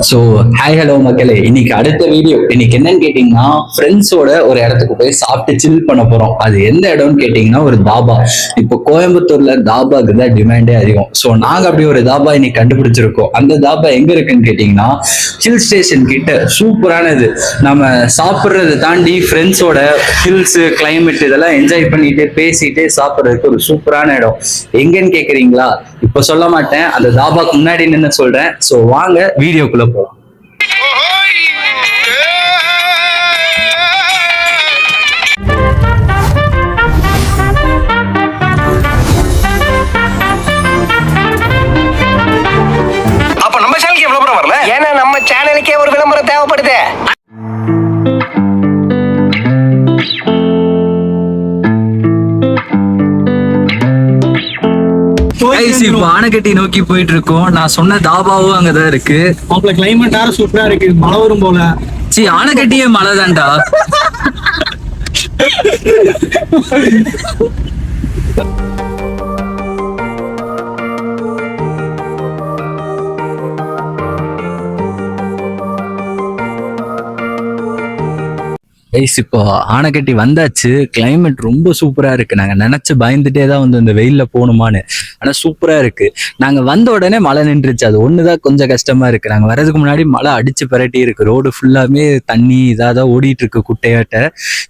So hi hello மக்களே, இன்னைக்கு அடுத்த வீடியோ இன்னைக்கு என்னன்னு கேட்டீங்கன்னா ஃப்ரெண்ட்ஸோட ஒரு இடத்துக்கு போய் சாப்பிட்டு சில் பண்ண போறோம். அது எந்த இடம்னு கேட்டீங்கன்னா ஒரு தாபா. இப்போ கோயம்புத்தூர்ல தாபாக்கு தான் டிமாண்டே அதிகம். ஸோ நாங்க அப்படி ஒரு தாபா இன்னைக்கு கண்டுபிடிச்சிருக்கோம். அந்த தாபா எங்க இருக்குன்னு கேட்டீங்கன்னா ஹில் ஸ்டேஷன் கிட்ட. சூப்பரானது. நம்ம சாப்பிட்றதை தாண்டி ஃப்ரெண்ட்ஸோட ஹில்ஸ் கிளைமேட் இதெல்லாம் என்ஜாய் பண்ணிட்டு பேசிட்டு சாப்பிட்றதுக்கு ஒரு சூப்பரான இடம். எங்கன்னு கேக்குறீங்களா? இப்ப சொல்ல மாட்டேன், அந்த தாபாக்கு முன்னாடி நின்று சொல்றேன். ஸோ வாங்க வீடியோக்குள்ள போலாம். அப்ப நம்ம சேனலுக்கு விளம்பரம் வரல, ஏன்னா நம்ம சேனலுக்கே ஒரு விளம்பரம் தேவைப்படுது. இப்போ ஆனைக்கட்டி நோக்கி போயிட்டு இருக்கோம். நான் சொன்ன தாபாவும் அங்கதான் இருக்கு. மாப்பிள்ள கிளைமேட் வேற சூப்பரா இருக்கு. மழை வரும் போல. ஆனைக்கட்டியே மழை தான்டா. இப்போ ஆனைக்கட்டி வந்தாச்சு. கிளைமேட் ரொம்ப சூப்பரா இருக்கு. நாங்க நினைச்சு பயந்துட்டே தான் வந்து இந்த வெயில்ல போகணுமான்னு. ஆனா சூப்பரா இருக்கு. நாங்க வந்த உடனே மழை நின்றுச்சு. அது ஒண்ணுதான் கொஞ்சம் கஷ்டமா இருக்கு. நாங்க வர்றதுக்கு முன்னாடி மழை அடிச்சு பரட்டி இருக்கு. ரோடு ஃபுல்லாமே தண்ணி இதாதான் ஓடிட்டு இருக்கு குட்டையாட்ட.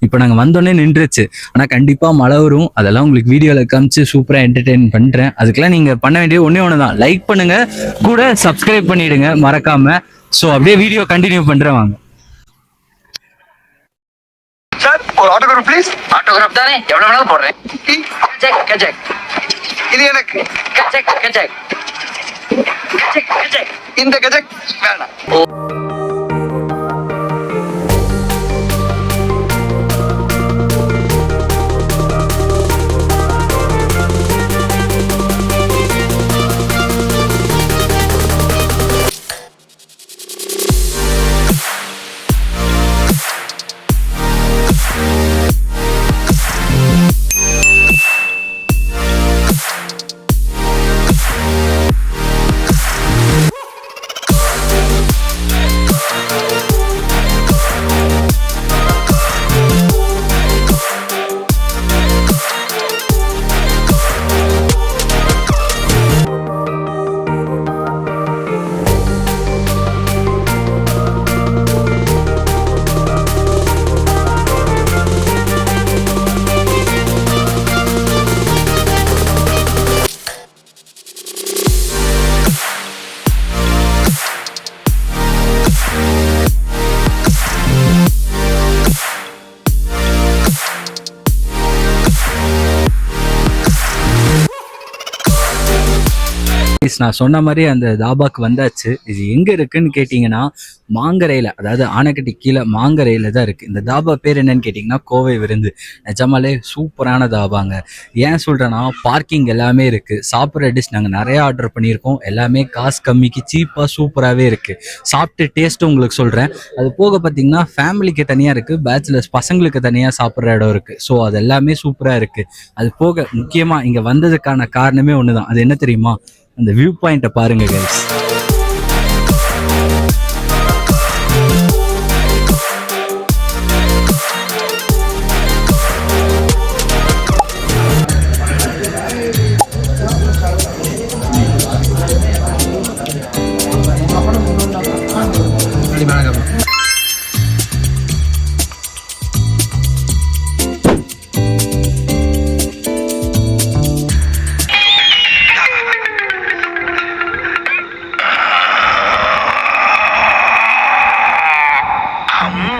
இப்போ நாங்க வந்தோடனே நின்றுச்சு. ஆனா கண்டிப்பா மழை வரும். அதெல்லாம் உங்களுக்கு வீடியோல காமிச்சு சூப்பரா என்டர்டெயின் பண்றேன். அதுக்கெல்லாம் நீங்க பண்ண வேண்டிய ஒண்ணுதான், லைக் பண்ணுங்க, கூட சப்ஸ்கிரைப் பண்ணிடுங்க மறக்காம. ஸோ அப்படியே வீடியோ கண்டினியூ பண்றேன் வாங்க. சார், ஒரு ஆட்டோகிராஃப் ப்ளீஸ். ஆட்டோகிராஃப் தானே, எவ்வளவு வேணாலும் போடுறேன். கஜக் கஜக். இது எனக்கு. கஜக் கஜக். கஜக் கஜக். இந்த கஜக் வேணாம். நான் சொன்ன மாதிரி அந்த தாபாக்கு வந்தாச்சு. இது எங்க இருக்குன்னு கேட்டீங்கன்னா மாங்கரையில, அதாவது ஆனைக்கட்டி கீழே மாங்கரையில தான் இருக்கு. இந்த தாபா பேர் என்னன்னு கேட்டீங்கன்னா கோவை விருந்து. நிஜமாலே சூப்பரான தாபாங்க. ஏன் சொல்றேன்னா பார்க்கிங் எல்லாமே இருக்கு. சாப்பிட்ற டிஷ் நாங்கள் நிறைய ஆர்டர் பண்ணியிருக்கோம். எல்லாமே காசு கம்மிக்கு சீப்பா சூப்பராகவே இருக்கு. சாப்பிட்டு டேஸ்ட்டும் உங்களுக்கு சொல்றேன். அது போக பார்த்தீங்கன்னா ஃபேமிலிக்கு தனியாக இருக்கு, பேச்சுலர்ஸ் பசங்களுக்கு தனியாக சாப்பிட்ற இடம் இருக்கு. ஸோ அது எல்லாமே சூப்பரா இருக்கு. அது போக முக்கியமா இங்க வந்ததுக்கான காரணமே ஒண்ணுதான். அது என்ன தெரியுமா? அந்த வியூ பாயிண்ட்டை பாருங்க கைஸ்.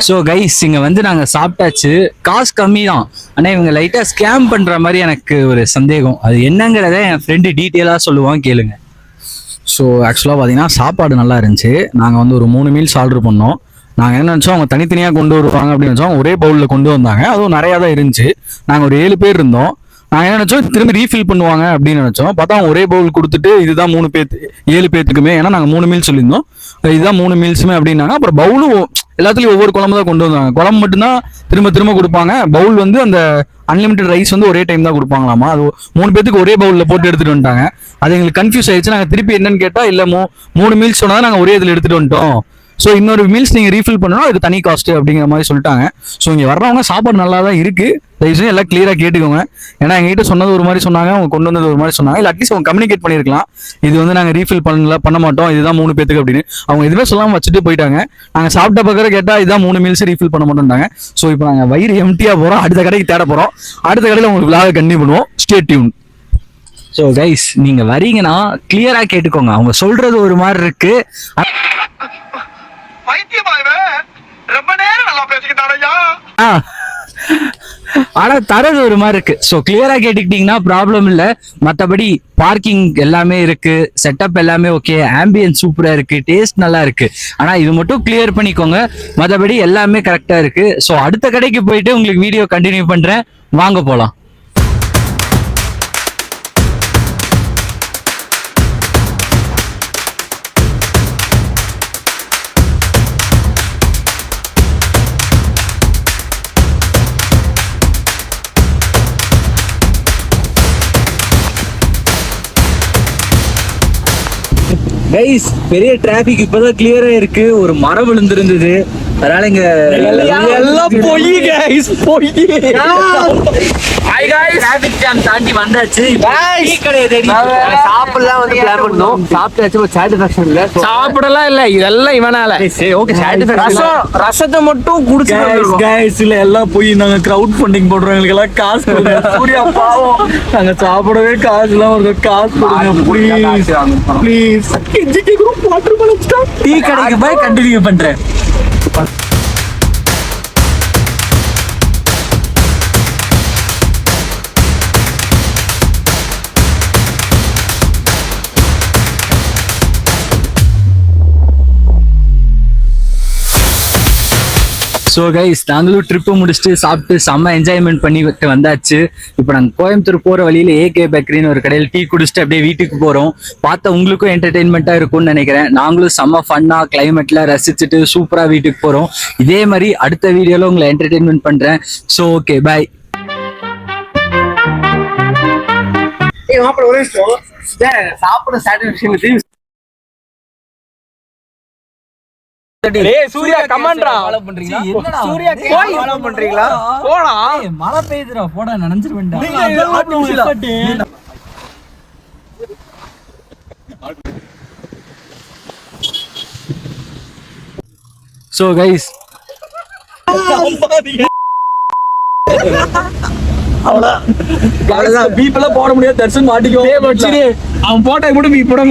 ஸோ கைஸ், இங்கே வந்து நாங்கள் சாப்பிட்டாச்சு. காசு கம்மி தான், ஆனால் இவங்க லைட்டாக ஸ்கேம் பண்ணுற மாதிரி எனக்கு ஒரு சந்தேகம். அது என்னங்கிறத என் ஃப்ரெண்டு டீட்டெயிலாக சொல்லுவான், கேளுங்க. ஸோ ஆக்சுவலாக பார்த்தீங்கன்னா சாப்பாடு நல்லா இருந்துச்சு. நாங்கள் வந்து ஒரு 3 மீல்ஸ் ஆர்டர் பண்ணோம். நாங்கள் என்ன நினச்சோம், அவங்க தனித்தனியாக கொண்டு வருவாங்க அப்படின்னு நினச்சோம். ஒரே பவுலில் கொண்டு வந்தாங்க. அதுவும் நிறையா தான் இருந்துச்சு. நாங்கள் ஒரு 7 பேர் இருந்தோம். நாங்கள் என்ன நினச்சோம், திரும்பி ரீஃபில் பண்ணுவாங்க அப்படின்னு நினச்சோம். பார்த்தா அவங்க ஒரே பவுல் கொடுத்துட்டு இதுதான் 7 பேத்துக்குமே, ஏன்னா நாங்கள் 3 மீல்ஸ் சொல்லியிருந்தோம், இதுதான் 3 மீல்ஸுமே அப்படின்னாங்க. அப்புறம் பவுலும் எல்லாத்துலயும் ஒவ்வொரு குழம்பு தான் கொண்டு வந்தாங்க. குழம்பு மட்டும்தான் திரும்ப திரும்ப கொடுப்பாங்க. பவுல் வந்து அந்த அன்லிமிட்டட் ரைஸ் வந்து ஒரே டைம் தான் கொடுப்பாங்களாமா. அது 3 பேத்துக்கு ஒரே பவுல்ல போட்டு எடுத்துட்டு வந்துட்டாங்க. அது எங்களுக்கு கன்ஃபியூஸ் ஆயிடுச்சு. நாங்க திருப்பி என்னன்னு கேட்டா இல்ல 3 மீல்ஸ் சொன்னா நாங்க ஒரே இதுல எடுத்துட்டு வந்துட்டோம். ஸோ இன்னொரு மீல்ஸ் நீங்க ரீஃபில் பண்ணணும், அது தனி காஸ்ட் அப்படிங்கிற மாதிரி சொல்லிட்டாங்க. ஸோ இங்க வர்றவங்க சாப்பாடு நல்லா தான் இருக்கு. தயவுசெய்து எல்லாம் கிளியரா கேட்டுக்கோங்க. ஏன்னா எங்ககிட்ட சொன்னது ஒரு மாதிரி சொன்னாங்க, அவங்க கொண்டு வந்தது ஒரு மாதிரி சொன்னாங்க. இல்லை அட்லீஸ்ட் அவங்க கம்யூனிகேட் பண்ணிருக்கலாம், இது வந்து நாங்க ரீஃபில் பண்ண மாட்டோம், இதுதான் 3 பேத்துக்கு அப்படின்னு. அவங்க எதுவுமே சொல்லாம வச்சுட்டு போயிட்டாங்க. நாங்க சாப்பிட்ட பக்கம் கேட்டா இதுதான் 3 மீல்ஸ் ரீஃபில் பண்ண மாட்டோம்ட்டாங்க. ஸோ இப்போ நாங்க வயிறு எம்டியா போறோம், அடுத்த கடைக்கு தேட போறோம். அடுத்த கடையில் உங்களுக்கு விழாவை கண்டினியூ பண்ணுவோம். Stay tune. ஸோ கைஸ், நீங்க வரீங்கன்னா கிளியரா கேட்டுக்கோங்க. அவங்க சொல்றது ஒரு மாதிரி இருக்கு, ரொம்ப நேரம் நல்லா பேசிக்கிட்டாரையா. ஆனா தரது ஒரு மாதிரி இருக்கு. ஸோ கிளியரா கேட்டுக்கிட்டீங்கன்னா ப்ராப்ளம் இல்லை. மற்றபடி பார்க்கிங் எல்லாமே இருக்கு, செட்டப் எல்லாமே ஓகே, ஆம்பியன்ஸ் சூப்பரா இருக்கு, டேஸ்ட் நல்லா இருக்கு. ஆனா இது மட்டும் கிளியர் பண்ணிக்கோங்க, மற்றபடி எல்லாமே கரெக்டா இருக்கு. ஸோ அடுத்த கடைக்கு போயிட்டு உங்களுக்கு வீடியோ கண்டினியூ பண்றேன், வாங்க போலாம். கைஸ், பெரிய டிராபிக் இப்பதான் கிளியரா இருக்கு. ஒரு மரம் விழுந்திருந்தது, அதனால இங்க எல்லாம் போய் கைஸ் போய் டிராபிக் ஜாம் தாண்டி வந்தாச்சு. டீ கடையை தேடி சாப்பிடலாம் வந்து பிளான் பண்ணோம். சாப்பிட்டாச்சு, சாட்டிஸ்ஃபேக்ஷன் இல்ல. சாப்பிடலாம் இல்ல, இதெல்லாம் இவனால. சரி ஓகே, சாட்டிஸ்ஃபேக்ஷன். ரசத்தை மட்டும் குடிச்சு கைஸ் இல்ல எல்லாம் போய் நாங்க கிரவுட் ஃபண்டிங் போடுறவங்களுக்கு எல்லாம் காசு கொடுங்க. சூர்யா பாவம், நாங்க சாப்பிடவே காசு எல்லாம் ஒரு காசு கொடுங்க ப்ளீஸ் ப்ளீஸ். டீ கடைக்கு போய் கண்டினியூ பண்றேன். ஸோ கைஸ், நாங்களும் ட்ரிப்பு முடிச்சுட்டு சாப்பிட்டு செம்ம என்ஜாய்மெண்ட் பண்ணிட்டு வந்தாச்சு. இப்போ நாங்கள் கோயம்புத்தூர் போகிற வழியில் ஏகே பேக்கரின்னு ஒரு கடையில் டீ குடிச்சிட்டு அப்படியே வீட்டுக்கு போகிறோம். பார்த்தா உங்களுக்கும் என்டர்டெயின்மெண்ட்டாக இருக்கும்னு நினைக்கிறேன். நாங்களும் செம்ம ஃபன்னாக கிளைமேட்டில் ரசிச்சுட்டு சூப்பராக வீட்டுக்கு போகிறோம். இதே மாதிரி அடுத்த வீடியோவில் உங்களை என்டர்டெயின்மெண்ட் பண்ணுறேன். ஸோ ஓகே, பாய். சாப்பிட சாட்டிஸ்ஃபேக்ஷன். சூர்யா கமான்ட்ரா ஃபாலோ பண்றீங்களா? சூர்யா போய் ஃபாலோ பண்றீங்களா? போடா, மழை பெய்யுதுடா, போடா, நனைஞ்சிருவேன்டா. ஸோ கைஸ், அவ்வளவுதான், பீப்பெல்லாம் போட முடியாது. தர்ஷன் மாட்டிக்கோ. அவன் போட்டா கூட போட